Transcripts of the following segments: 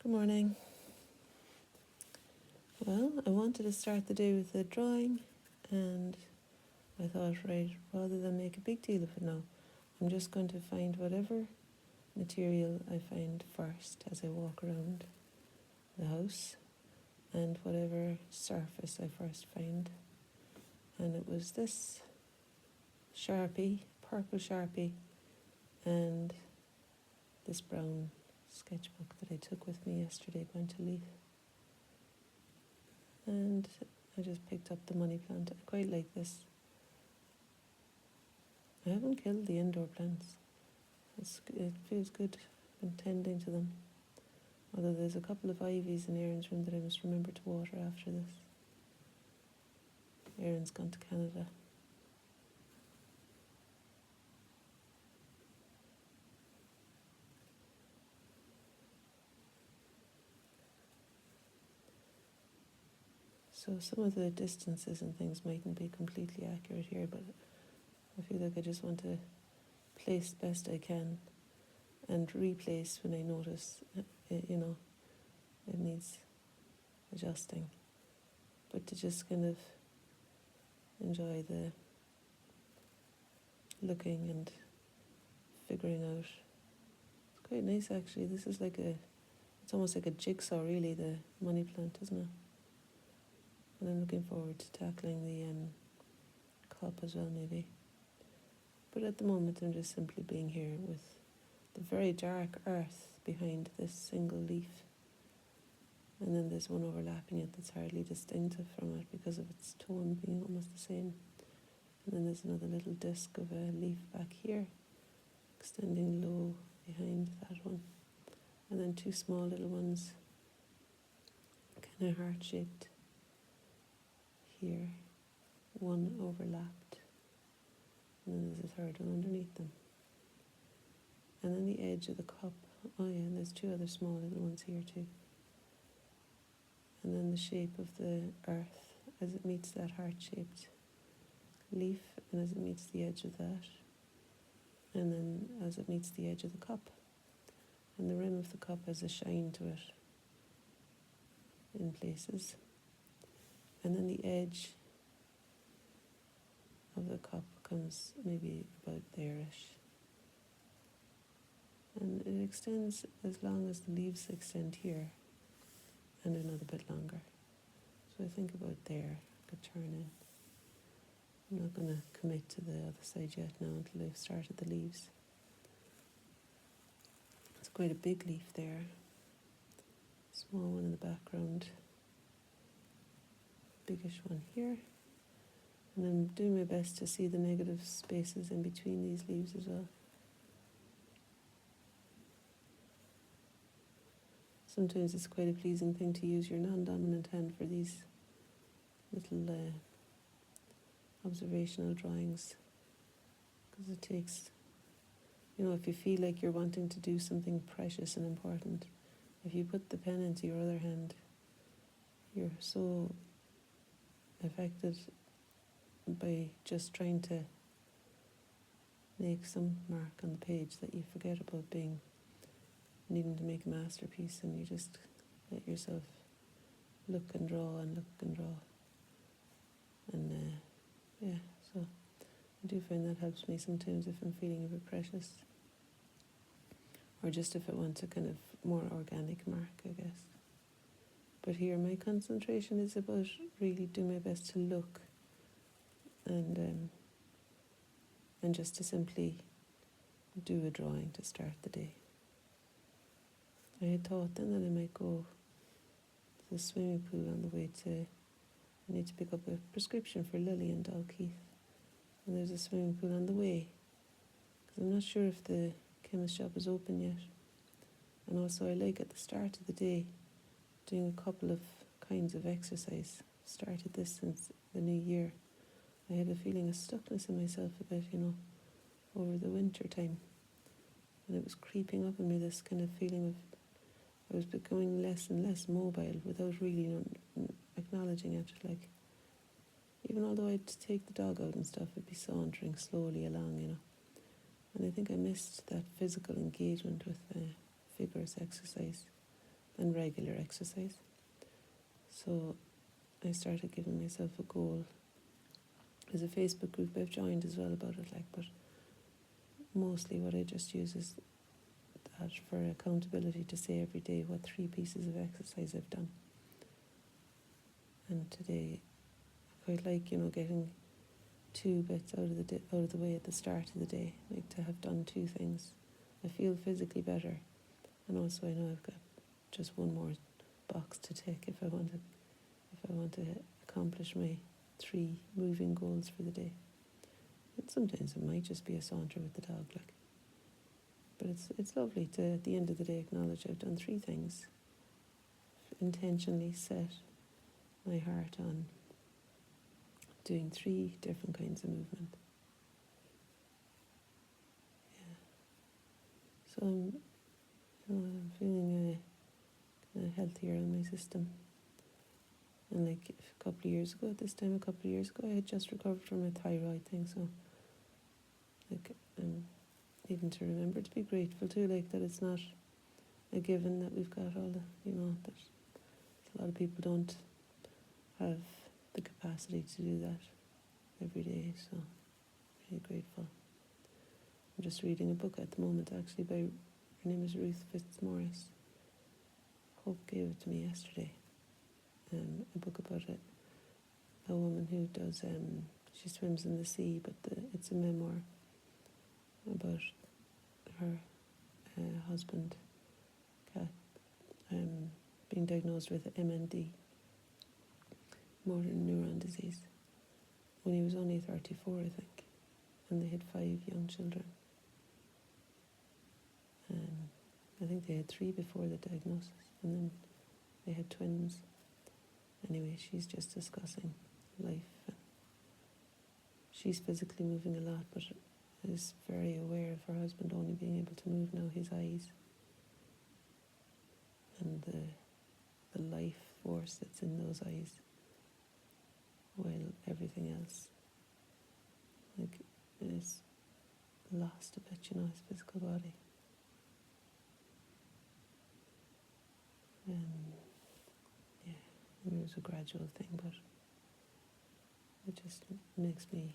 Good morning. Well, I wanted to start the day with a drawing, and I thought, right, rather than make a big deal of it now, I'm just going to find whatever material I find first as I walk around the house, and whatever surface I first find. And it was this Sharpie, purple Sharpie, and this brown sketchbook that I took with me yesterday going to leave. And I just picked up the money plant. I quite like this. I haven't killed the indoor plants. It feels good. I've been tending to them. Although there's a couple of ivies in Erin's room that I must remember to water after this. Erin's gone to Canada. So some of the distances and things mightn't be completely accurate here, but I feel like I just want to place best I can and replace when I notice, it needs adjusting. But to just kind of enjoy the looking and figuring out. It's quite nice actually. This is it's almost like a jigsaw really, the money plant, isn't it? And I'm looking forward to tackling the cup as well maybe. But at the moment I'm just simply being here with the very dark earth behind this single leaf. And then there's one overlapping it that's hardly distinctive from it because of its tone being almost the same. And then there's another little disc of a leaf back here, extending low behind that one. And then two small little ones, kind of heart-shaped here. One overlapped. And then there's a third one underneath them. And then the edge of the cup. Oh yeah, and there's two other small little ones here too. And then the shape of the earth as it meets that heart-shaped leaf, and as it meets the edge of that, and then as it meets the edge of the cup. And the rim of the cup has a shine to it in places. And then the edge of the cup comes maybe about there-ish. And it extends as long as the leaves extend here, and another bit longer. So I think about there, I could turn in. I'm not going to commit to the other side yet now until I've started the leaves. It's quite a big leaf there. Small one in the background. Biggish one here. And I'm doing my best to see the negative spaces in between these leaves as well. Sometimes it's quite a pleasing thing to use your non-dominant hand for these little observational drawings, because it takes, if you feel like you're wanting to do something precious and important, if you put the pen into your other hand, you're so affected by just trying to make some mark on the page that you forget about needing to make a masterpiece, and you just let yourself look and draw and look and draw. And so I do find that helps me sometimes if I'm feeling a bit precious, or just if I want a kind of more organic mark, I guess. But here my concentration is about really doing my best to look and just to simply do a drawing to start the day. I had thought then that I might go to the swimming pool on the way I need to pick up a prescription for Lily in Dalkeith. And there's a swimming pool on the way, because I'm not sure if the chemist shop is open yet. And also I like at the start of the day doing a couple of kinds of exercise. Started this since the new year. I had a feeling of stuckness in myself a bit, over the winter time. And it was creeping up in me, this kind of feeling of I was becoming less and less mobile without really acknowledging it. Like, even although I'd take the dog out and stuff, I'd be sauntering slowly along, And I think I missed that physical engagement with vigorous exercise and regular exercise. So I started giving myself a goal. There's a Facebook group I've joined as well about it, but mostly what I just use is that for accountability, to say every day what 3 pieces of exercise I've done. And today, I quite like, getting 2 bits out of the way at the start of the day, like to have done 2 things. I feel physically better, and also I know I've got just one more box to tick if I want to accomplish my 3 moving goals for the day. And sometimes it might just be a saunter with the dog, but it's lovely to, at the end of the day, acknowledge I've done 3 things. Intentionally set my heart on doing 3 different kinds of movement. Yeah. So I'm feeling healthier in my system. And like a couple of years ago, I had just recovered from a thyroid thing. So even to remember to be grateful too, that it's not a given that we've got all the, that a lot of people don't have the capacity to do that every day. So really grateful. I'm just reading a book at the moment, actually, her name is Ruth Fitzmaurice. Hope gave it to me yesterday. A book about a woman who does, she swims in the sea, but it's a memoir about her husband, Kat, being diagnosed with MND, motor neuron disease, when he was only 34, I think, and they had 5 young children. I think they had 3 before the diagnosis, and then they had twins. Anyway, she's just discussing life. She's physically moving a lot, but is very aware of her husband only being able to move now his eyes. And the life force that's in those eyes, while everything else is lost a bit, his physical body. It was a gradual thing, but it just makes me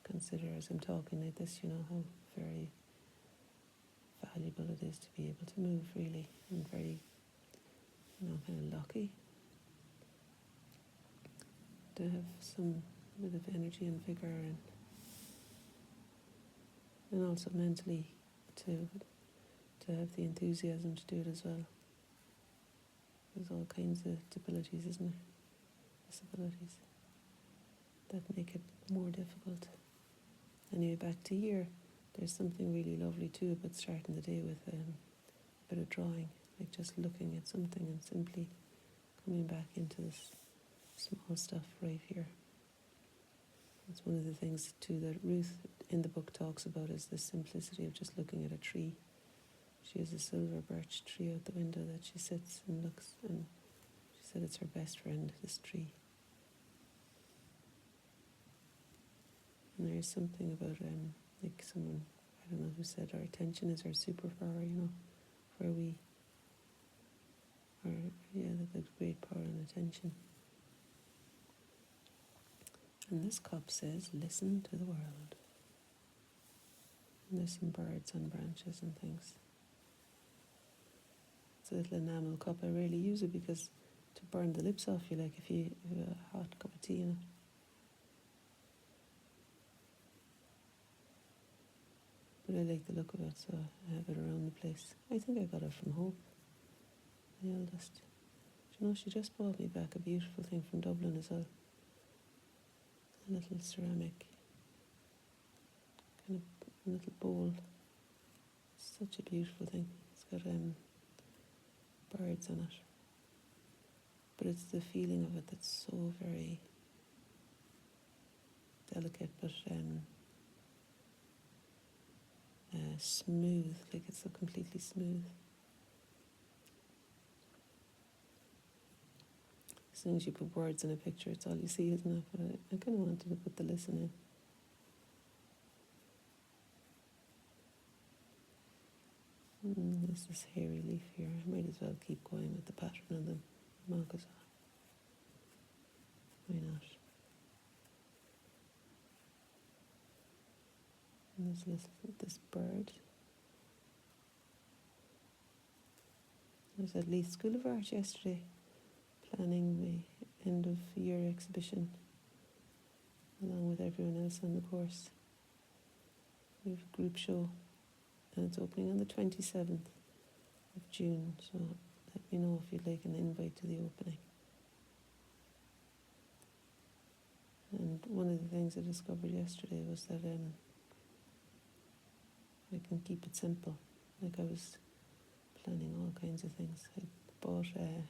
consider, as I'm talking like this, how very valuable it is to be able to move, really, and very, kind of lucky to have some bit of energy and vigour, and also mentally to have the enthusiasm to do it as well. There's all kinds of disabilities, isn't there? Disabilities that make it more difficult. Anyway, back to here. There's something really lovely too about starting the day with a bit of drawing, like just looking at something and simply coming back into this small stuff right here. That's one of the things too that Ruth in the book talks about, is the simplicity of just looking at a tree. She has a silver birch tree out the window that she sits and looks, and she said it's her best friend, this tree. And there's something about, someone, I don't know who said, our attention is our superpower, where we are, the great power in attention. And this cup says, listen to the world. And there's some birds on branches and things. It's a little enamel cup. I rarely use it because to burn the lips off you, if you have a hot cup of tea in it. But I like the look of it, so I have it around the place. I think I got it from Hope, the eldest. Do you know, she just bought me back a beautiful thing from Dublin as well. A little ceramic, kind of little bowl. Such a beautiful thing. It's got birds on it. But it's the feeling of it that's so very delicate, but smooth, it's so completely smooth. As soon as you put words in a picture, it's all you see, isn't it? But I kind of wanted to put the listen in. There's this hairy leaf here. I might as well keep going with the pattern on the Magazine. Why not? And there's this bird. I was at Leith School of Art yesterday, planning the end of year exhibition, along with everyone else on the course. We have a group show, and it's opening on the 27th of June, so let me know if you'd like an invite to the opening. And one of the things I discovered yesterday was that I can keep it simple. Like, I was planning all kinds of things. I bought a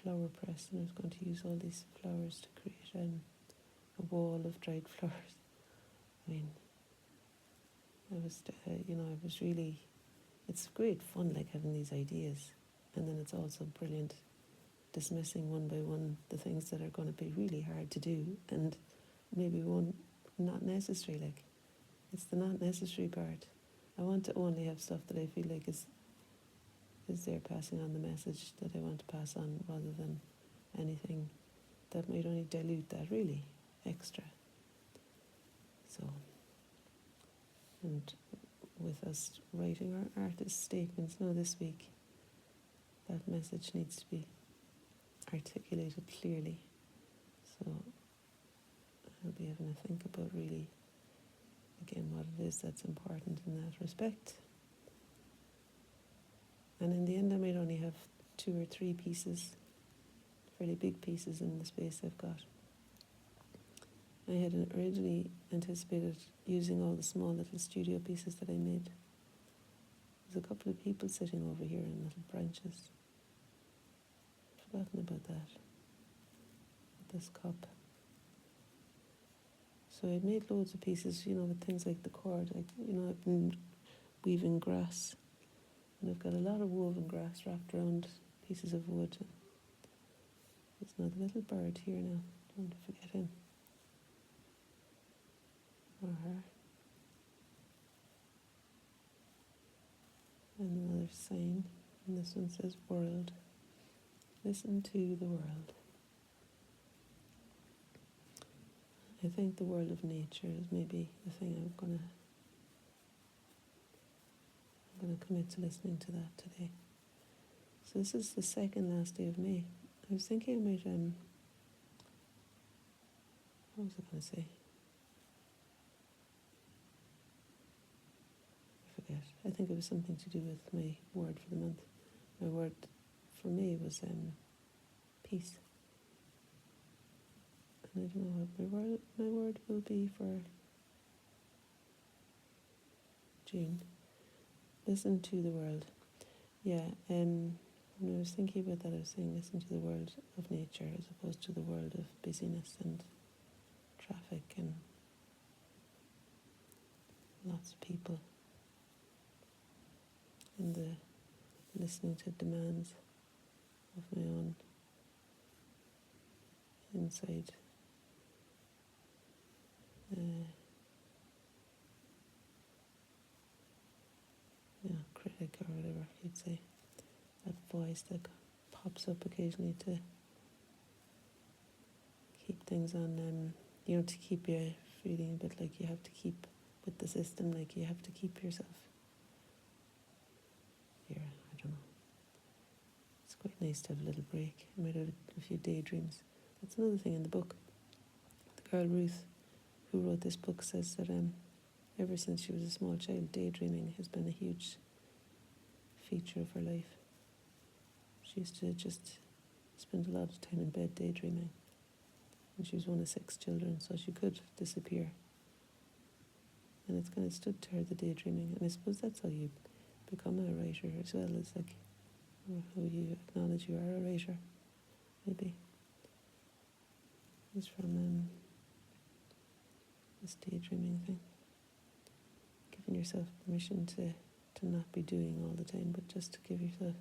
flower press, and I was going to use all these flowers to create a wall of dried flowers. I mean, I was really, it's great fun, like, having these ideas, and then it's also brilliant dismissing one by one the things that are going to be really hard to do, and maybe not necessary. Like, it's the not necessary part. I want to only have stuff that I feel like is there passing on the message that I want to pass on, rather than anything that might only dilute that really extra. So, and with us writing our artist statements now this week, that message needs to be articulated clearly. So I'll be having to think about really, again, what it is that's important in that respect. And in the end, I might only have 2 or 3 pieces, fairly big pieces, in the space I've got. I had originally anticipated using all the small little studio pieces that I made. There's a couple of people sitting over here in little branches. I've forgotten about that. This cup. So I made loads of pieces, with things like the cord. I've been weaving grass, and I've got a lot of woven grass wrapped around pieces of wood. There's another little bird here now. Don't want to forget him. Or her. And another sign, and this one says world. Listen to the world. I think the world of nature is maybe the thing I'm gonna commit to listening to that today. So this is the second last day of May. I was thinking I might what was I gonna say? I forget. I think it was something to do with my word for the month. My word for May was peace. And I don't know what my word will be for June. Listen to the world. Yeah, when I was thinking about that, I was saying listen to the world of nature as opposed to the world of busyness and traffic and lots of people, and the listening to demands of my own inside critic, or whatever you'd say, that voice that pops up occasionally to keep things on, to keep you feeling a bit like you have to keep with the system, like you have to keep yourself here. I don't know. It's quite nice to have a little break. I might have a few daydreams. That's another thing in the book. The girl Ruth, who wrote this book, says that ever since she was a small child, daydreaming has been a huge feature of her life. She used to just spend a lot of time in bed daydreaming. And she was one of 6 children, so she could disappear. And it's kind of stood to her, the daydreaming. And I suppose that's how you become a writer as well, as like how you acknowledge you are a writer, maybe. It's from this daydreaming thing. Giving yourself permission to not be doing all the time, but just to give yourself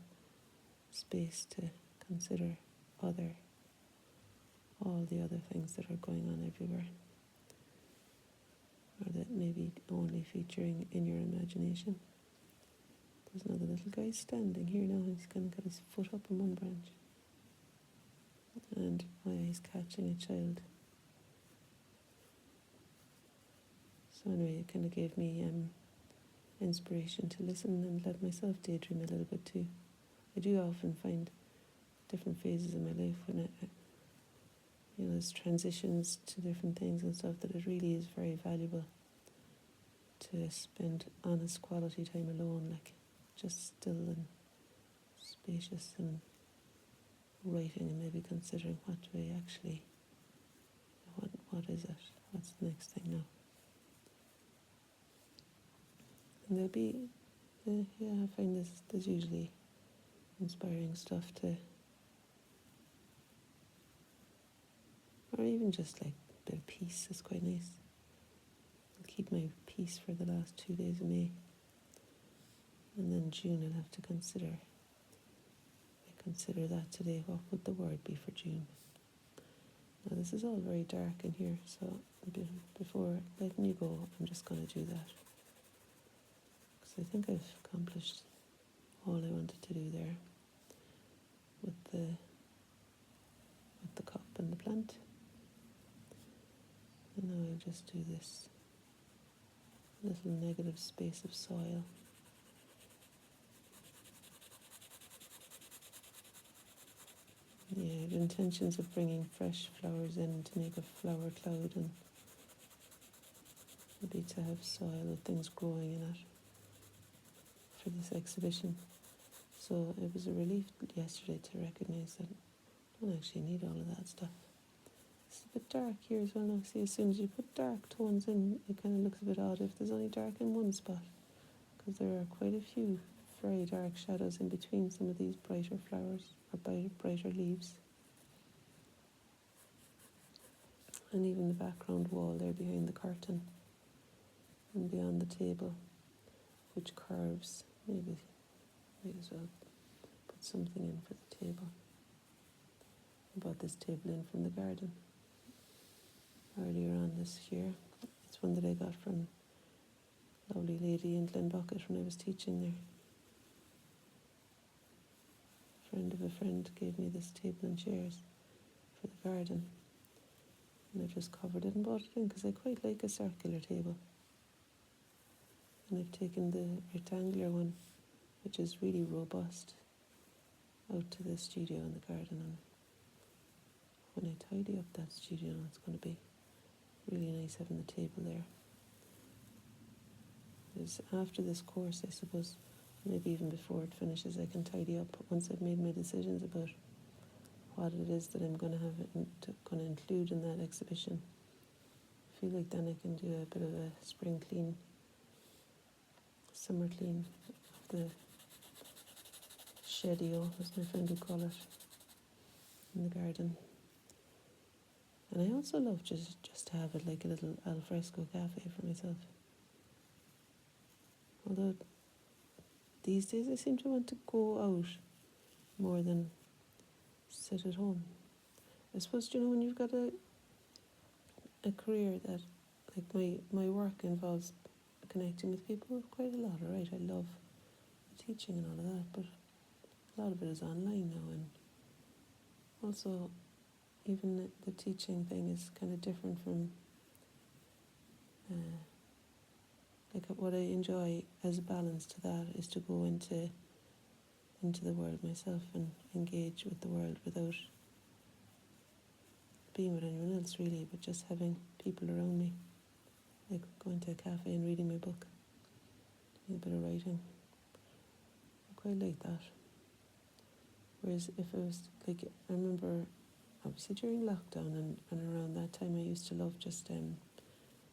space to consider all the other things that are going on everywhere, or that may be only featuring in your imagination. There's another little guy standing here now. He's kind of got his foot up on one branch. And he's catching a child. So anyway, it kind of gave me inspiration to listen and let myself daydream a little bit too. I do often find different phases in my life when there's transitions to different things and stuff, that it really is very valuable to spend honest quality time alone, like just still and spacious, and writing and maybe considering what is it, what's the next thing now. And there'll be, I find there's usually inspiring stuff to, or even just like a bit of peace is quite nice. I'll keep my peace for the last 2 days of May, and then June I'll have to consider. I consider that today. What would the word be for June? Now this is all very dark in here, so before letting you go, I'm just going to do that, because I think I've accomplished all I wanted to do there with the cup and the plant. And now I'll just do this little negative space of soil. Yeah, the intentions of bringing fresh flowers in to make a flower cloud, and maybe to have soil with things growing in it for this exhibition. So it was a relief yesterday to recognise that I don't actually need all of that stuff. It's a bit dark here as well now. See, as soon as you put dark tones in, it kind of looks a bit odd if there's only dark in one spot, because there are quite a few very dark shadows in between some of these brighter flowers or brighter leaves. And even the background wall there behind the curtain and beyond the table, which curves. Maybe might as well put something in for the table. I bought this table in from the garden earlier on this year. It's one that I got from a lovely lady in Glenbucket when I was teaching there. A friend of a friend gave me this table and chairs for the garden, and I just covered it and bought it in because I quite like a circular table. And I've taken the rectangular one, which is really robust, out to the studio in the garden, and when I tidy up that studio, it's going to be really nice having the table there. After this course, I suppose, maybe even before it finishes, I can tidy up once I've made my decisions about what it is that I'm going to include in that exhibition. I feel like then I can do a bit of a spring clean, summer clean of the shedio, as my friend would call it, in the garden. And I also love just to have it like a little alfresco cafe for myself. Although these days I seem to want to go out more than sit at home. I suppose, when you've got a career that, like my work involves connecting with people quite a lot, right? I love teaching and all of that, but a lot of it is online now, and also even the teaching thing is kind of different from like what I enjoy as a balance to that is to go into the world myself and engage with the world without being with anyone else really, but just having people around me, like going to a cafe and reading my book, doing a bit of writing. I quite like that. Whereas if I was I remember obviously during lockdown and around that time I used to love just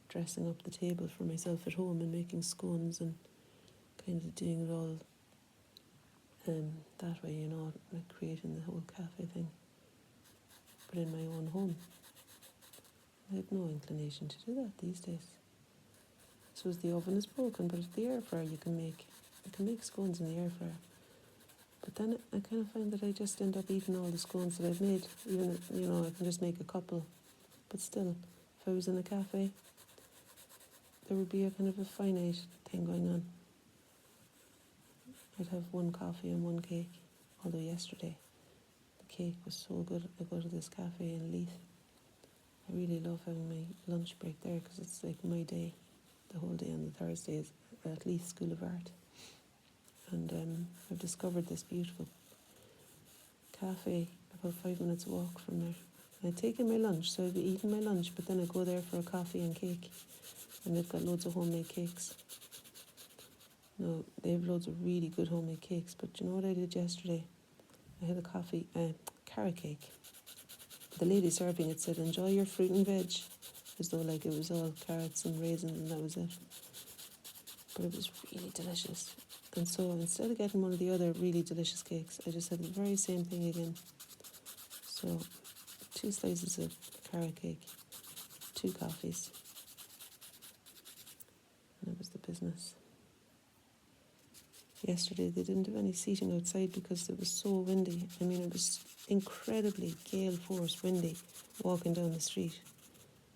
dressing up the table for myself at home and making scones and kind of doing it all that way, like creating the whole cafe thing, but in my own home. I have no inclination to do that these days. I suppose the oven is broken, but the air fryer you can make scones in the air fryer. But then I kind of find that I just end up eating all the scones that I've made. Even, I can just make a couple. But still, if I was in a cafe, there would be a kind of a finite thing going on. I'd have one coffee and one cake, although yesterday the cake was so good. I go to this cafe in Leith. I really love having my lunch break there because it's like my day. The whole day on the Thursday is at Leith School of Art. And I've discovered this beautiful cafe about 5 minutes walk from there. And I'd taken my lunch, so I'd be eating my lunch, but then I'd go there for a coffee and cake. And they've got loads of homemade cakes. No, they have loads of really good homemade cakes, but you know what I did yesterday? I had a carrot cake. The lady serving it said, enjoy your fruit and veg, as though like it was all carrots and raisins and that was it. But it was really delicious. And so instead of getting one of the other really delicious cakes, I just had the very same thing again. So 2 slices of carrot cake, 2 coffees, and it was the business. Yesterday they didn't have any seating outside because it was so windy. I mean, it was incredibly gale force windy walking down the street.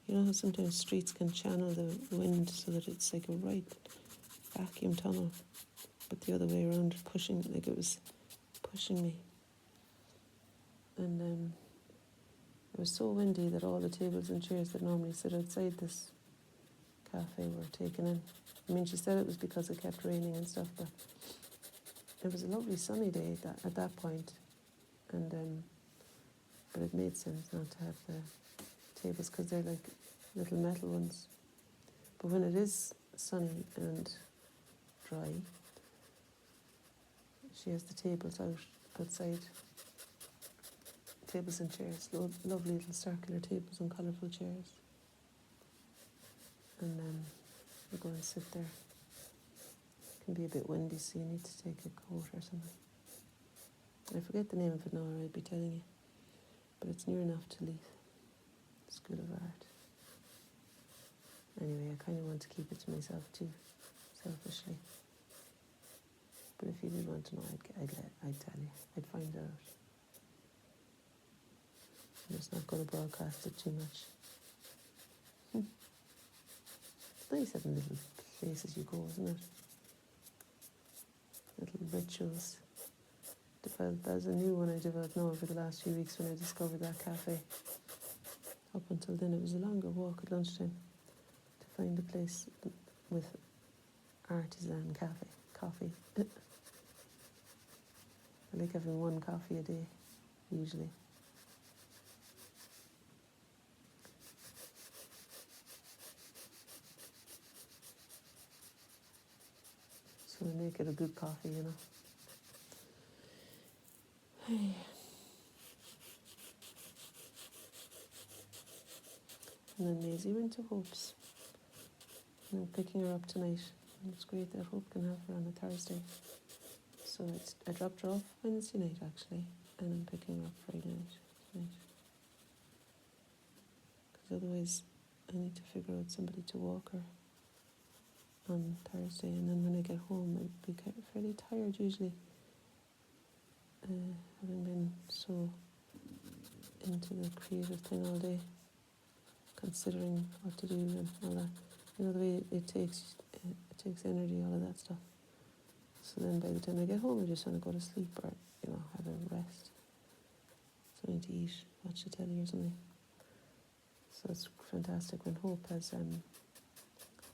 You know how sometimes streets can channel the wind so that it's like a right vacuum tunnel, but the other way around, pushing, like it was pushing me. And it was so windy that all the tables and chairs that normally sit outside this cafe were taken in. I mean, she said it was because it kept raining and stuff, but it was a lovely sunny day at that point, and but it made sense not to have the tables because they're like little metal ones. But when it is sunny and dry, she has the tables outside, tables and chairs, lovely little circular tables and colourful chairs. And we go and sit there. It can be a bit windy, so you need to take a coat or something. I forget the name of it now, or I'd be telling you. But it's near enough to Leith School of Art. Anyway, I kind of want to keep it to myself too, selfishly. But if you did want to know, I'd tell you. I'd find out. I'm just not going to broadcast it too much. It's nice having little places you go, isn't it? Little rituals. There's a new one I developed now over the last few weeks when I discovered that cafe. Up until then, it was a longer walk at lunchtime to find a place with artisan coffee. I like having 1 coffee a day, usually. So I make it a good coffee, you know. And then Maisie went to Hope's. And I'm picking her up tonight. And it's great that Hope can have her on a Thursday. So I dropped her off Wednesday night, actually. And I'm picking her up Friday night tonight. Because otherwise I need to figure out somebody to walk her on Thursday. And then when I get home, I'll be fairly tired usually. Having been so into the creative thing all day, considering what to do and all that. You know, the way it takes energy, all of that stuff. So then by the time I get home, I just want to go to sleep or, you know, have a rest. Something to eat, watch the telly or something. So it's fantastic when Hope has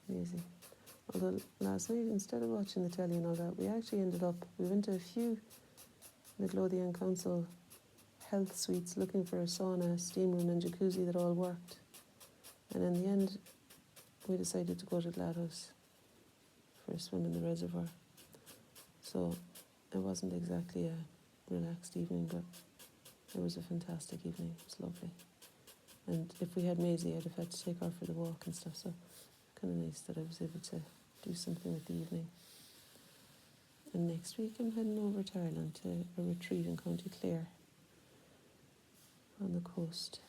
Maisie. Although last night, instead of watching the telly and all that, we actually we went to a few Midlothian Council health suites looking for a sauna, steam room and jacuzzi that all worked. And in the end, we decided to go to Gladhouse for a swim in the reservoir. So it wasn't exactly a relaxed evening, but it was a fantastic evening. It was lovely. And if we had Maisie, I'd have had to take her for the walk and stuff, so kind of nice that I was able to do something with the evening. And next week I'm heading over to Ireland to a retreat in County Clare on the coast,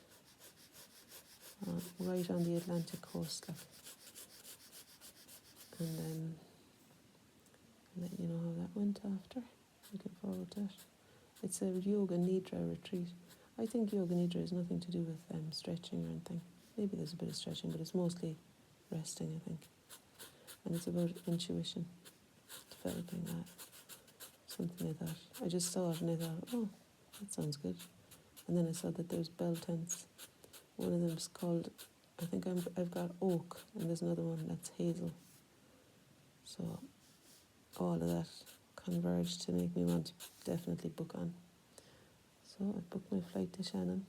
right on the Atlantic coast, like. And I'll let you know how that went after. Looking forward to it. It's a yoga nidra retreat. I think yoga nidra has nothing to do with stretching or anything. Maybe there's a bit of stretching, but it's mostly resting, I think. And it's about intuition, developing that. something I thought. I just saw it and I thought, oh, that sounds good. And then I saw that there's bell tents. One of them's called, I think I've got oak, and there's another one that's hazel. So all of that converged to make me want to definitely book on. So I booked my flight to Shannon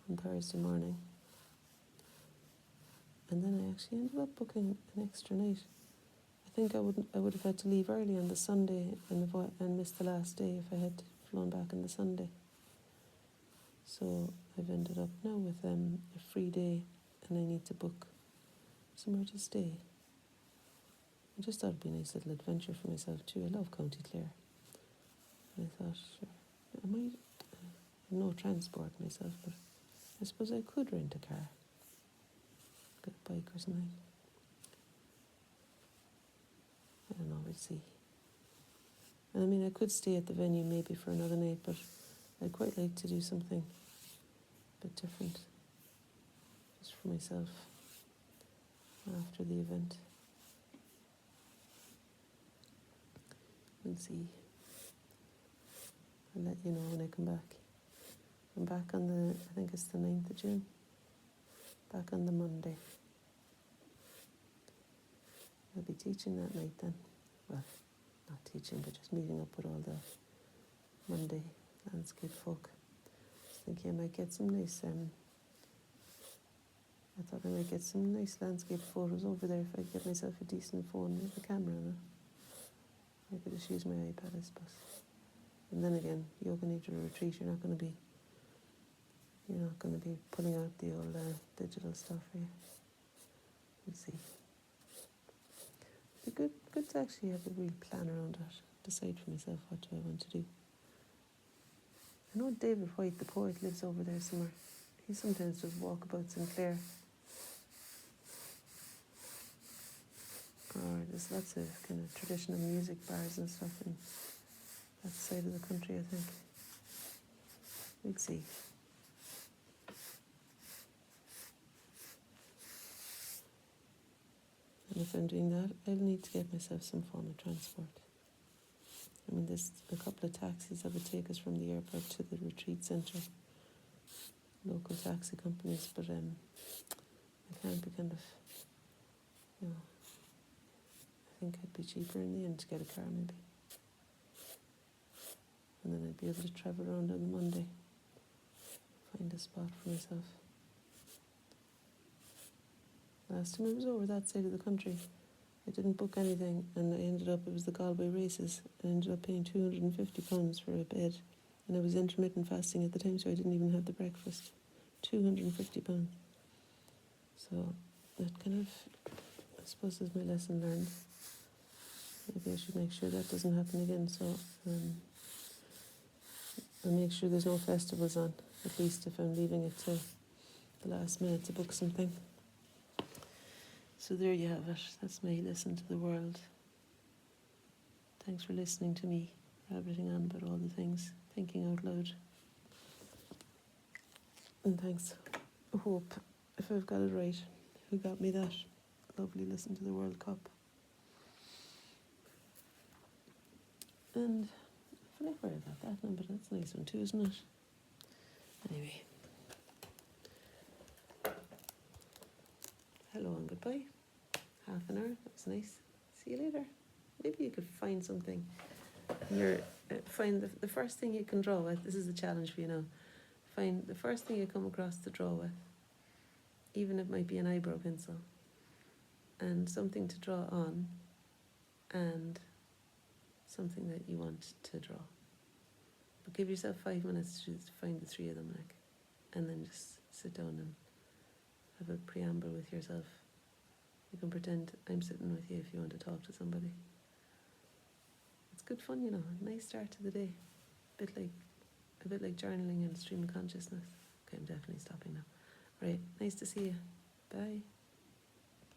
on Thursday morning. And then I actually ended up booking an extra night. I think I would have had to leave early on the Sunday and miss the last day if I had flown back on the Sunday. So I've ended up now with a free day, and I need to book somewhere to stay. I just thought it'd be a nice little adventure for myself too. I love County Clare. And I thought, sure, I might have no transport myself, but I suppose I could rent a car, get a bike or something. I don't know, we'll see. And I mean, I could stay at the venue maybe for another night, but I'd quite like to do something a bit different, just for myself, after the event. We'll see. I'll let you know when I come back. I'm back on I think it's the 9th of June. Back on the Monday. I'll be teaching that night then. Well, not teaching, but just meeting up with all the Monday landscape folk. I was thinking I might get some nice, I thought I might get some nice landscape photos over there if I could get myself a decent phone with a camera on it. I could just use my iPad, I suppose. And then again, yoga nidra retreat, you're not going to be pulling out the old digital stuff here. We'll see. It'd be good to actually have a real plan around that. Decide for myself what do I want to do. I know David White, the poet, lives over there somewhere. He sometimes does walkabouts in Clare. Or there's lots of kind of traditional music bars and stuff in that side of the country, I think. We'll see. And if I'm doing that, I'll need to get myself some form of transport. I mean, there's a couple of taxis that would take us from the airport to the retreat centre. Local taxi companies, but I can't be kind of, I think it'd be cheaper in the end to get a car maybe. And then I'd be able to travel around on the Monday, find a spot for myself. Last time I was over that side of the country, I didn't book anything, and it was the Galway races. I ended up paying £250 for a bed, and I was intermittent fasting at the time, so I didn't even have the breakfast. £250. So that kind of, I suppose, is my lesson learned. Maybe I should make sure that doesn't happen again. So I'll make sure there's no festivals on, at least if I'm leaving it to the last minute to book something. So there you have it. That's my listen to the world. Thanks for listening to me, rabbiting on about all the things, thinking out loud. And thanks. I hope, if I've got it right, who got me that lovely listen to the World Cup. And I forget where I got that one, but that's a nice one too, isn't it? Anyway. Hello and goodbye. Half an hour, that was nice. See you later. Maybe you could find something. Find the first thing you can draw with. This is a challenge for you now. Find the first thing you come across to draw with, even if it might be an eyebrow pencil, and something to draw on, and something that you want to draw. But give yourself 5 minutes to find the 3 of them, and then just sit down and have a preamble with yourself. You can pretend I'm sitting with you if you want to talk to somebody. It's good fun, nice start to the day. A bit like journaling and stream of consciousness. Okay, I'm definitely stopping now. Right, nice to see you. Bye.